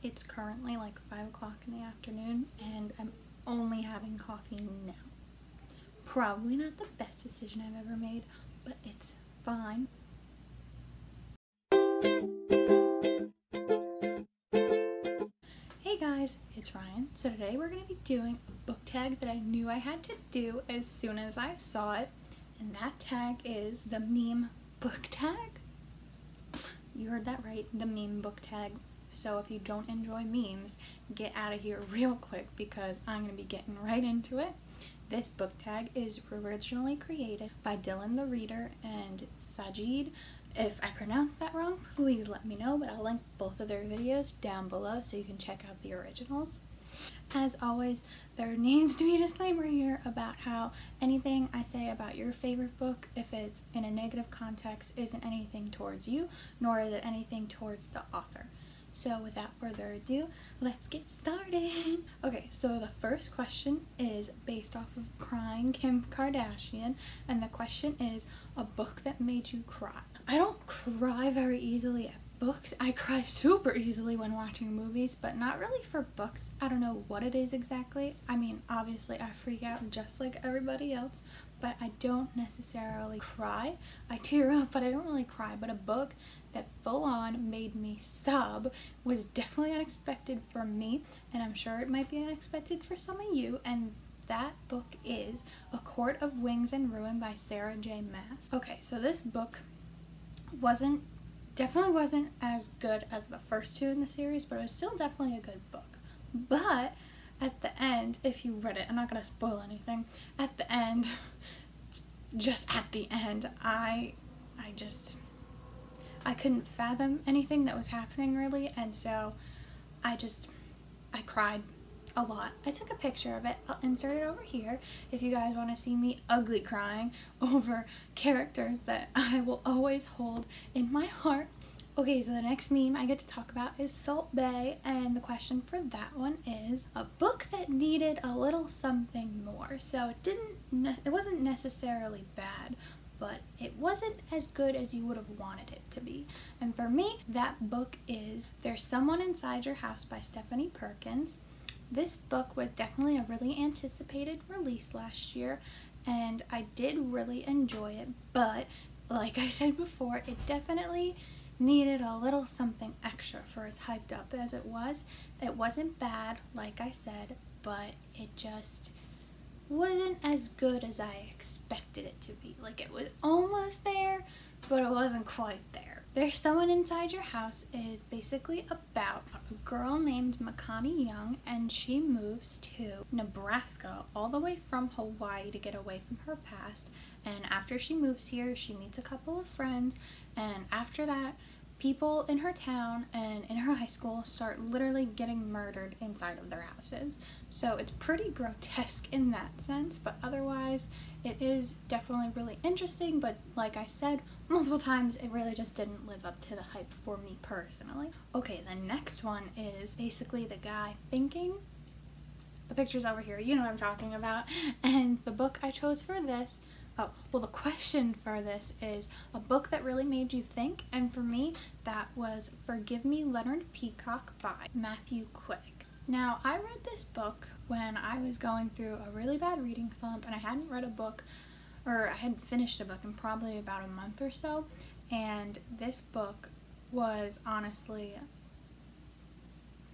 It's currently like 5 o'clock in the afternoon and I'm only having coffee now. Probably not the best decision I've ever made, but it's fine. Hey guys, it's Ryan. So today we're going to be doing a book tag that I knew I had to do as soon as I saw it, and that tag is the meme book tag. You heard that right, the meme book tag. So if you don't enjoy memes, get out of here real quick because I'm going to be getting right into it. This book tag is originally created by Dylan the Reader and Sajid. If I pronounced that wrong, please let me know, but I'll link both of their videos down below so you can check out the originals. As always, there needs to be a disclaimer here about how anything I say about your favorite book, if it's in a negative context, isn't anything towards you, nor is it anything towards the author. So without further ado, let's get started. Okay, so the first question is based off of Crying Kim Kardashian, and the question is, a book that made you cry. I don't cry very easily at books. I cry super easily when watching movies, but not really for books. I don't know what it is exactly. I mean, obviously I freak out just like everybody else, but I don't necessarily cry. I tear up, but I don't really cry. But a book that full on made me sob was definitely unexpected for me, and I'm sure it might be unexpected for some of you, and that book is A Court of Wings and Ruin by Sarah J. Maas. Okay, so this book definitely wasn't as good as the first two in the series, but it was still definitely a good book. But at the end, if you read it, I'm not gonna spoil anything, at the end, just at the end, I couldn't fathom anything that was happening really, and so I cried a lot. I took a picture of it. I'll insert it over here if you guys want to see me ugly crying over characters that I will always hold in my heart. Okay, so the next meme I get to talk about is Salt Bae, and the question for that one is a book that needed a little something more. So it wasn't necessarily bad, but it wasn't as good as you would have wanted it to be. And for me, that book is There's Someone Inside Your House by Stephanie Perkins. This book was definitely a really anticipated release last year, and I did really enjoy it, but like I said before, it definitely needed a little something extra for as hyped up as it was. It wasn't bad, like I said, but it just wasn't as good as I expected it to be. Like, it was almost there, but it wasn't quite there. There's Someone Inside Your House is basically about a girl named Makani Young, and she moves to Nebraska all the way from Hawaii to get away from her past. And after she moves here, she meets a couple of friends, and after that, people in her town and in her high school start literally getting murdered inside of their houses. So it's pretty grotesque in that sense, but otherwise it is definitely really interesting, but like I said multiple times, it really just didn't live up to the hype for me personally. Okay, the next one is basically the guy thinking. The picture's over here, you know what I'm talking about. And the book I chose for this, the question for this is a book that really made you think, and for me, that was Forgive Me, Leonard Peacock by Matthew Quigg. Now, I read this book when I was going through a really bad reading slump, and I hadn't read a book, or I hadn't finished a book in probably about a month or so, and this book was honestly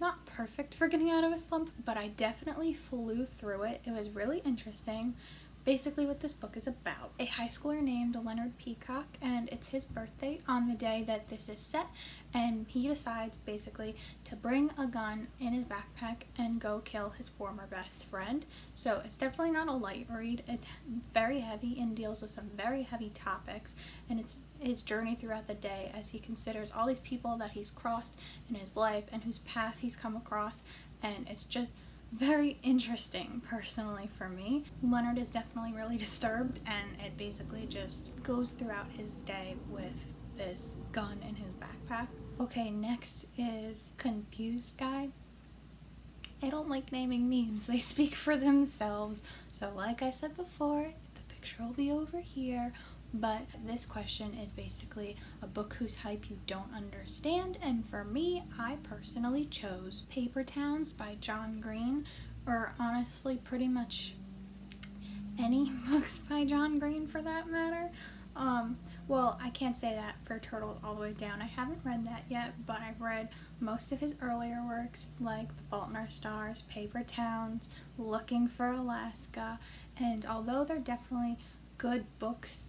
not perfect for getting out of a slump, but I definitely flew through it. It was really interesting. Basically what this book is about, a high schooler named Leonard Peacock, and it's his birthday on the day that this is set, and he decides basically to bring a gun in his backpack and go kill his former best friend. So it's definitely not a light read. It's very heavy and deals with some very heavy topics, and it's his journey throughout the day as he considers all these people that he's crossed in his life and whose path he's come across, and it's just very interesting personally for me. Leonard is definitely really disturbed, and it basically just goes throughout his day with this gun in his backpack. Okay, next is Confused Guy. I don't like naming memes, they speak for themselves. So like I said before, the picture will be over here, but this question is basically a book whose hype you don't understand, and for me, I personally chose Paper Towns by John Green, or honestly pretty much any books by John Green for that matter. Well, I can't say that for Turtles All the Way Down. I haven't read that yet, but I've read most of his earlier works like The Fault in Our Stars, Paper Towns, Looking for Alaska, and although they're definitely good books,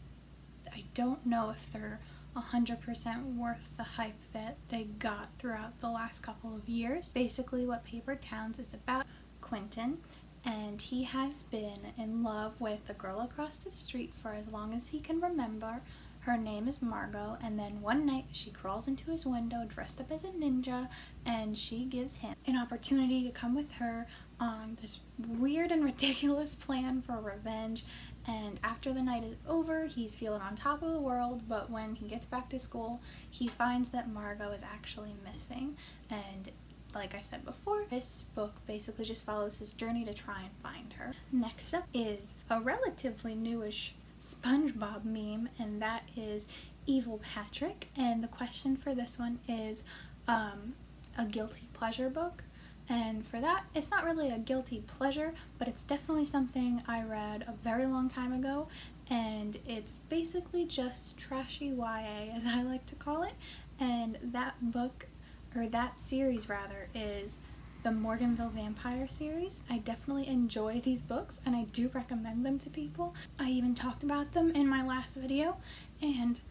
I don't know if they're 100% worth the hype that they got throughout the last couple of years. Basically what Paper Towns is about, Quentin, and he has been in love with the girl across the street for as long as he can remember. Her name is Margot, and then one night she crawls into his window dressed up as a ninja, and she gives him an opportunity to come with her on this weird and ridiculous plan for revenge. And after the night is over, he's feeling on top of the world, but when he gets back to school, he finds that Margot is actually missing. And like I said before, this book basically just follows his journey to try and find her. Next up is a relatively newish SpongeBob meme, and that is Evil Patrick. And the question for this one is a guilty pleasure book. And for that, it's not really a guilty pleasure, but it's definitely something I read a very long time ago, and it's basically just trashy YA, as I like to call it. And that book, or that series rather, is the Morganville Vampire series. I definitely enjoy these books, and I do recommend them to people. I even talked about them in my last video, and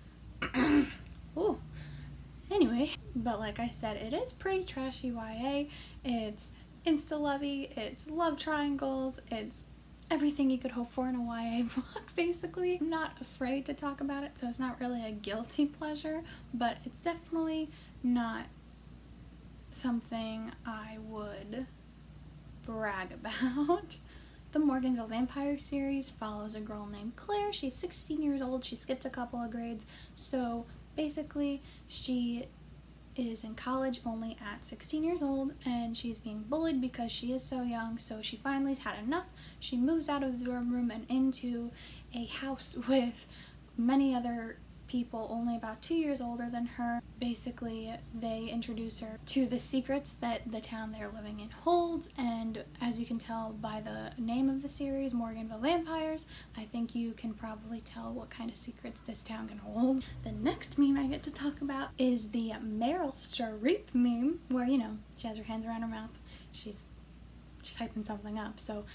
ooh. Anyway, but like I said, it is pretty trashy YA. It's insta-lovey, it's love triangles, it's everything you could hope for in a YA book, basically. I'm not afraid to talk about it, so it's not really a guilty pleasure, but it's definitely not something I would brag about. The Morganville Vampire series follows a girl named Claire. She's 16 years old. She skipped a couple of grades, so basically she is in college only at 16 years old, and she's being bullied because she is so young, so she finally's had enough. She moves out of the dorm room and into a house with many other people only about 2 years older than her. Basically, they introduce her to the secrets that the town they're living in holds, and as you can tell by the name of the series, Morganville Vampires, I think you can probably tell what kind of secrets this town can hold. The next meme I get to talk about is the Meryl Streep meme, where, you know, she has her hands around her mouth, she's just hyping something up. So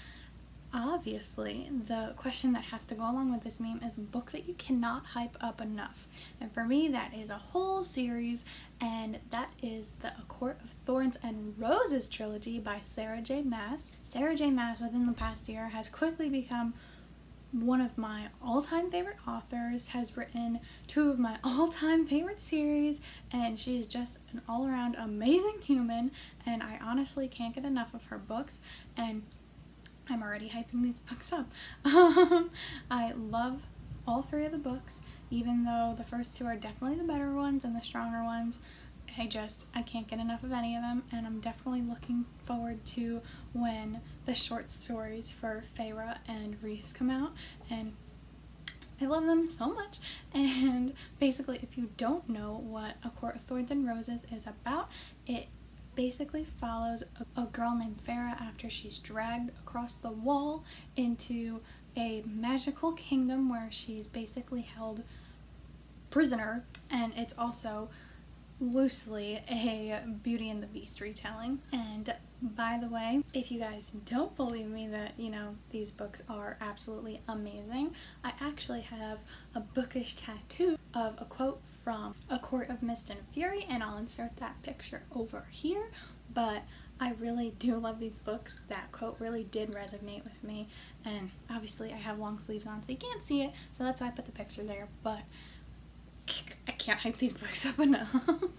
obviously, the question that has to go along with this meme is a book that you cannot hype up enough. And for me, that is a whole series, and that is the A Court of Thorns and Roses trilogy by Sarah J. Maas. Sarah J. Maas, within the past year, has quickly become one of my all-time favorite authors, has written 2 of my all-time favorite series, and she is just an all-around amazing human, and I honestly can't get enough of her books, and I'm already hyping these books up. I love all 3 of the books, even though the first 2 are definitely the better ones and the stronger ones. I can't get enough of any of them, and I'm definitely looking forward to when the short stories for Feyre and Rhys come out, and I love them so much. And basically, if you don't know what A Court of Thorns and Roses is about, it basically follows a girl named Farah after she's dragged across the wall into a magical kingdom where she's basically held prisoner, and it's also loosely a Beauty and the Beast retelling. And by the way, if you guys don't believe me that, you know, these books are absolutely amazing, I actually have a Bookish tattoo of a quote from A Court of Mist and Fury, and I'll insert that picture over here. But I really do love these books. That quote really did resonate with me, and obviously I have long sleeves on so you can't see it, so that's why I put the picture there, but I can't hype these books up enough.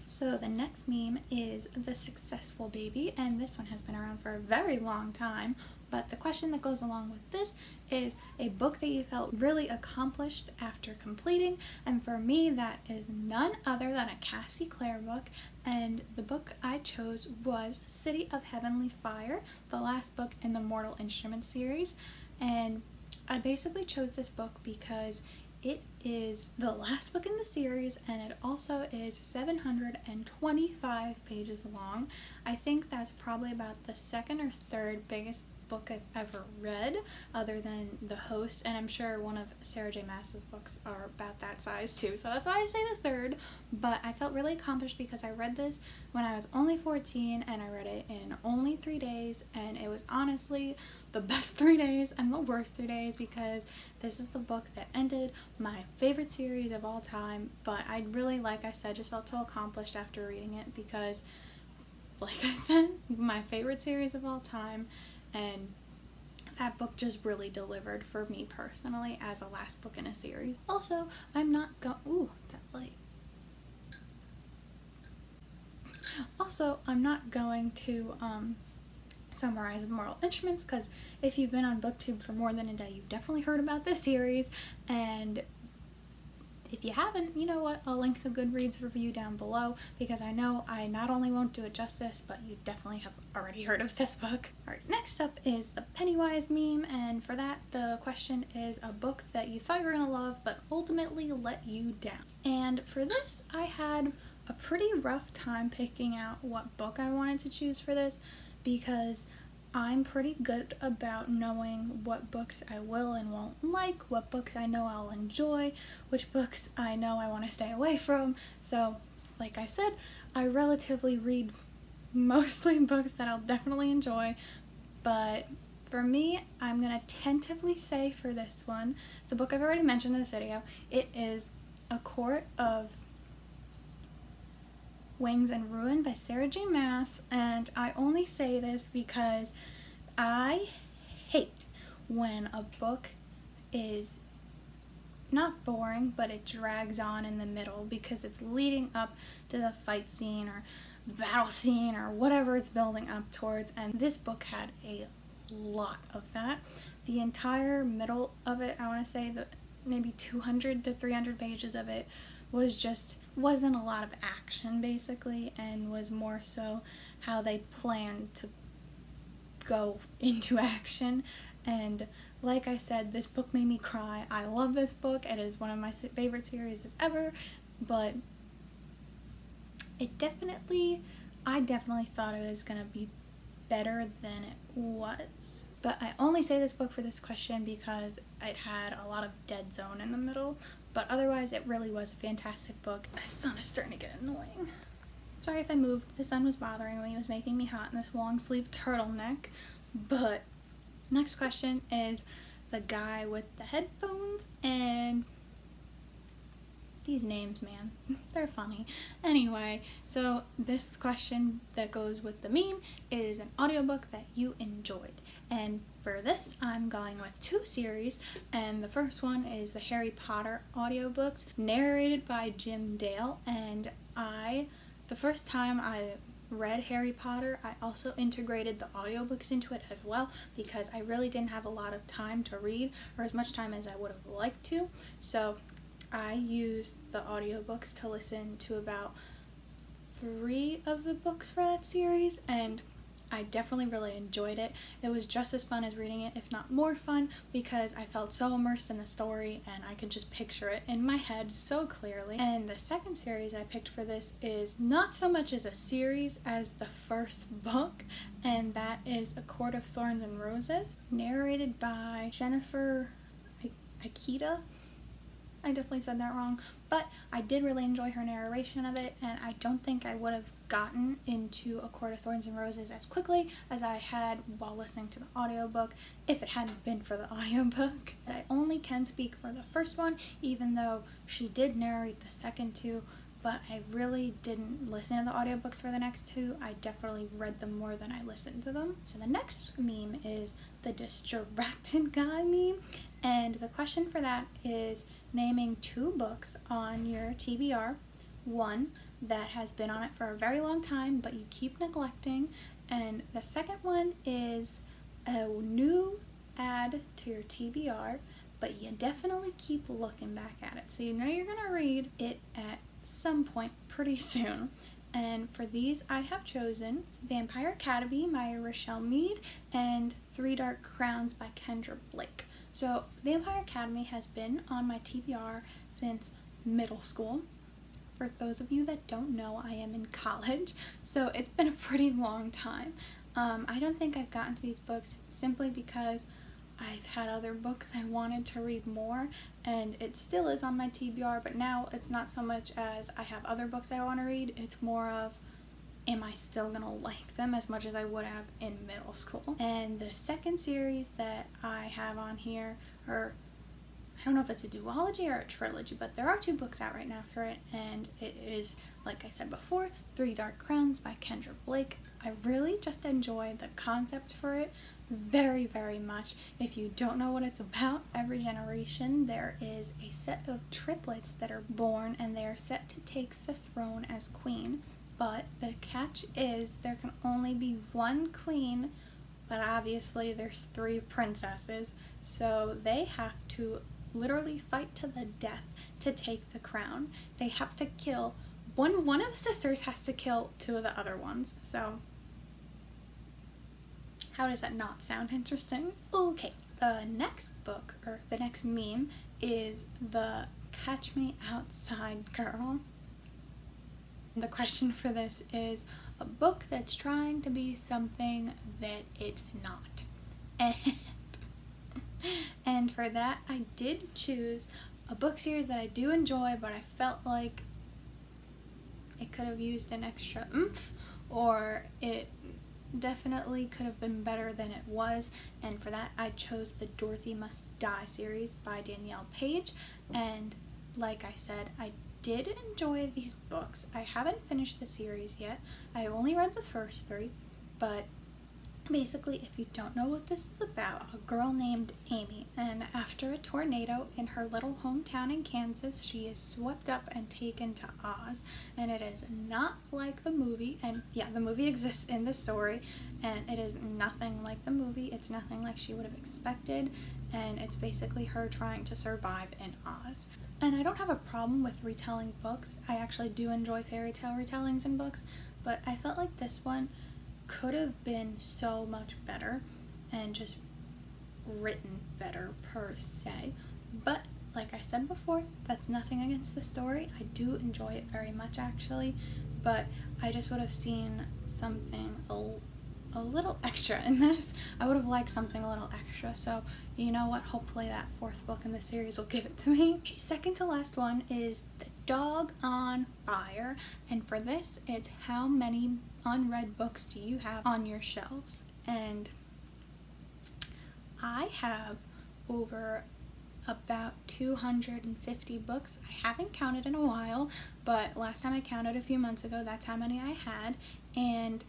So the next meme is The Successful Baby, and this one has been around for a very long time, but the question that goes along with this is a book that you felt really accomplished after completing, and for me that is none other than a Cassie Clare book, and the book I chose was City of Heavenly Fire, the last book in the Mortal Instruments series. And I basically chose this book because it is the last book in the series, and it also is 725 pages long. I think that's probably about the second or third biggest book I've ever read, other than The Host, and I'm sure one of Sarah J. Maas's books are about that size too, so that's why I say the third. But I felt really accomplished because I read this when I was only 14, and I read it in only 3 days, and it was honestly the best 3 days and the worst 3 days, because this is the book that ended my favorite series of all time. But I really, like I said, just felt so accomplished after reading it, because like I said, my favorite series of all time, and that book just really delivered for me personally as a last book in a series. Also, I'm not going to summarize the moral instruments, because if you've been on BookTube for more than a day, you've definitely heard about this series, and if you haven't, you know what, I'll link the Goodreads review down below, because I know I not only won't do it justice, but you definitely have already heard of this book. Alright, next up is the Pennywise meme, and for that the question is a book that you thought you were gonna love but ultimately let you down. And for this I had a pretty rough time picking out what book I wanted to choose for this, because I'm pretty good about knowing what books I will and won't like, what books I know I'll enjoy, which books I know I want to stay away from. So, like I said, I relatively read mostly books that I'll definitely enjoy, but for me, I'm gonna tentatively say for this one, it's a book I've already mentioned in this video. It is A Court of Wings and Ruin by Sarah J. Maas, and I only say this because I hate when a book is not boring, but it drags on in the middle because it's leading up to the fight scene or the battle scene or whatever it's building up towards, and this book had a lot of that. The entire middle of it, I want to say that maybe 200 to 300 pages of it wasn't a lot of action basically, and was more so how they planned to go into action. And like I said, this book made me cry. I love this book. It is one of my favorite series ever, but I definitely thought it was gonna be better than it was. But I only say this book for this question because it had a lot of dead zone in the middle, but otherwise it really was a fantastic book. The sun is starting to get annoying. Sorry if I moved, the sun was bothering me, it was making me hot in this long sleeve turtleneck. But next question is the guy with the headphones, and these names, man, they're funny. Anyway, so this question that goes with the meme is an audiobook that you enjoyed. And for this, I'm going with 2 series, and the first one is the Harry Potter audiobooks, narrated by Jim Dale. And the first time I read Harry Potter, I also integrated the audiobooks into it as well, because I really didn't have a lot of time to read, or as much time as I would have liked to. So I used the audiobooks to listen to about 3 of the books for that series, and I definitely really enjoyed it. It was just as fun as reading it, if not more fun, because I felt so immersed in the story and I could just picture it in my head so clearly. And the second series I picked for this is not so much as a series as the first book, and that is A Court of Thorns and Roses, narrated by Jennifer Ikeda. I definitely said that wrong, but I did really enjoy her narration of it, and I don't think I would have gotten into A Court of Thorns and Roses as quickly as I had while listening to the audiobook if it hadn't been for the audiobook. I only can speak for the first one, even though she did narrate the second 2, but I really didn't listen to the audiobooks for the next 2. I definitely read them more than I listened to them. So the next meme is the Distracted Guy meme, and the question for that is naming 2 books on your TBR, one that has been on it for a very long time but you keep neglecting, and the second one is a new add to your TBR but you definitely keep looking back at it, so you know you're gonna read it at some point pretty soon. And for these I have chosen Vampire Academy by Rochelle Mead and 3 Dark Crowns by Kendra Blake. So Vampire Academy has been on my TBR since middle school. For those of you that don't know, I am in college, so it's been a pretty long time. I don't think I've gotten to these books simply because I've had other books I wanted to read more, and it still is on my TBR, but now it's not so much as I have other books I want to read, it's more of, am I still gonna like them as much as I would have in middle school? And the second series that I have on here, or I don't know if it's a duology or a trilogy, but there are 2 books out right now for it, and it is, like I said before, 3 Dark Crowns by Kendra Blake. I really just enjoy the concept for it very, very much. If you don't know what it's about, every generation there is a set of triplets that are born, and they are set to take the throne as queen. But the catch is there can only be 1 queen, but obviously there's 3 princesses, so they have to literally fight to the death to take the crown. They have to kill one of the sisters has to kill 2 of the other ones. So how does that not sound interesting? Okay, the next book, or the next meme, is the Catch Me Outside girl. The question for this is a book that's trying to be something that it's not. And for that, I did choose a book series that I do enjoy, but I felt like it could have used an extra oomph, or it definitely could have been better than it was, and for that I chose the Dorothy Must Die series by Danielle Page. And like I said, I did enjoy these books. I haven't finished the series yet. I only read the first 3, but basically, if you don't know what this is about, a girl named Amy, and after a tornado in her little hometown in Kansas, she is swept up and taken to Oz, and it is not like the movie. And yeah, the movie exists in the story, and it is nothing like the movie. It's nothing like she would have expected, and it's basically her trying to survive in Oz. And I don't have a problem with retelling books. I actually do enjoy fairy tale retellings in books, but I felt like this one could have been so much better and just written better per se. But like I said before, that's nothing against the story. I do enjoy it very much actually, but I just would have seen something a little extra in this. I would have liked something a little extra, so you know what, hopefully that 4th book in the series will give it to me. Okay, second to last one is The Dog on Fire, and for this it's how many unread books do you have on your shelves. And I have over about 250 books. I haven't counted in a while, but last time I counted a few months ago, that's how many I had. And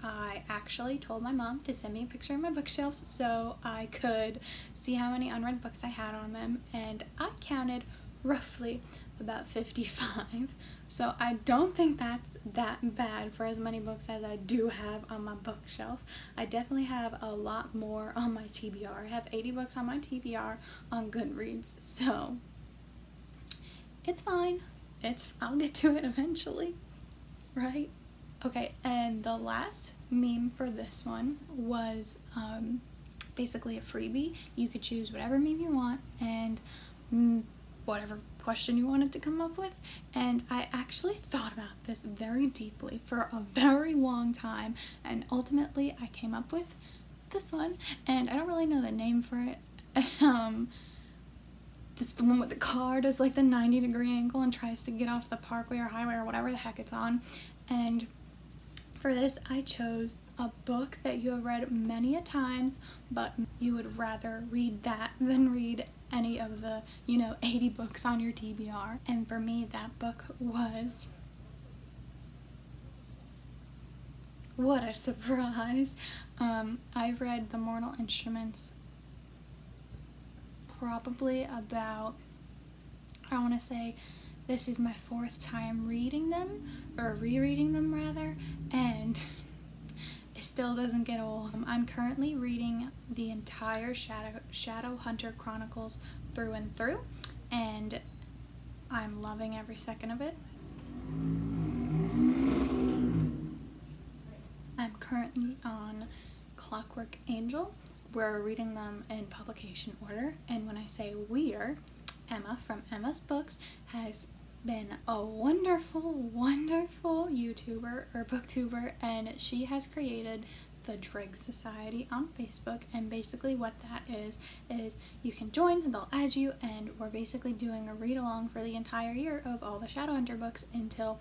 I actually told my mom to send me a picture of my bookshelves so I could see how many unread books I had on them, and I counted roughly about 55. So I don't think that's that bad for as many books as I do have on my bookshelf. I definitely have a lot more on my TBR. I have 80 books on my TBR on Goodreads, so it's fine. I'll get to it eventually, right? Okay, and the last meme for this one was basically a freebie. You could choose whatever meme you want and whatever question you wanted to come up with, and I actually thought about this very deeply for a very long time, and ultimately I came up with this one, and I don't really know the name for it. This is the one with the car does like the 90-degree angle and tries to get off the parkway or highway or whatever the heck it's on. And for this I chose a book that you have read many a times, but you would rather read that than read any of the, 80 books on your TBR. And for me, that book was, what a surprise. I've read The Mortal Instruments probably about, I want to say this is my 4th time reading them, or rereading them rather, and it still doesn't get old. I'm currently reading the entire Shadowhunter Chronicles through and through, and I'm loving every second of it. I'm currently on Clockwork Angel, we're reading them in publication order. And when I say we're, Emma from Emma's Books has been a wonderful, wonderful YouTuber or booktuber, and she has created the Dreg Society on Facebook. And basically what that is you can join, they'll add you, and we're basically doing a read along for the entire year of all the Shadowhunter books until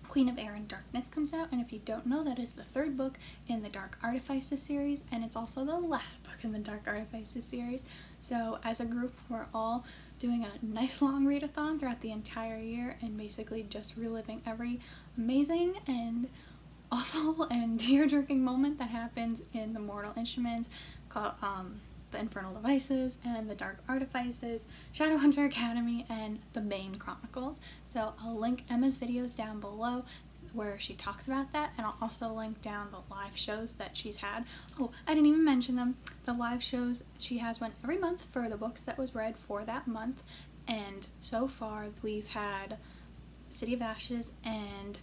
Queen of Eyre and Darkness comes out. And if you don't know, that is the 3rd book in the Dark Artifices series, and it's also the last book in the Dark Artifices series. So as a group, we're all doing a nice long readathon throughout the entire year and basically just reliving every amazing and awful and tear-jerking moment that happens in the Mortal Instruments, the Infernal Devices, and the Dark Artifices, Shadowhunter Academy, and the Bane Chronicles. So I'll link Emma's videos down below where she talks about that, and I'll also link down the live shows that she's had. Oh, I didn't even mention them. The live shows, she has one every month for the books that was read for that month, and so far we've had City of Ashes and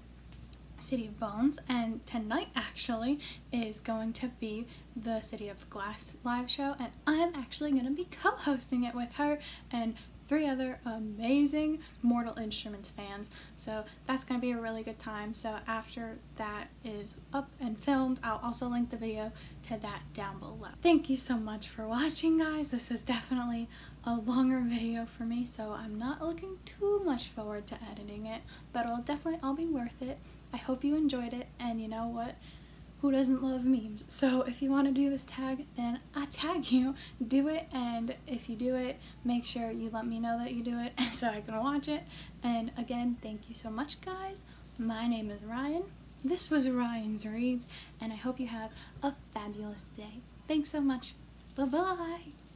City of Bones, and tonight actually is going to be the City of Glass live show, and I'm actually going to be co-hosting it with her and 3 other amazing Mortal Instruments fans. So that's going to be a really good time. So after that is up and filmed, I'll also link the video to that down below. Thank you so much for watching, guys. This is definitely a longer video for me, so I'm not looking too much forward to editing it, but it'll definitely all be worth it. I hope you enjoyed it, and you know what? Who doesn't love memes? So if you want to do this tag, then I tag you. Do it, and if you do it, make sure you let me know that you do it so I can watch it. And again, thank you so much, guys. My name is Ryan. This was Ryan's Reads, and I hope you have a fabulous day. Thanks so much. Bye-bye.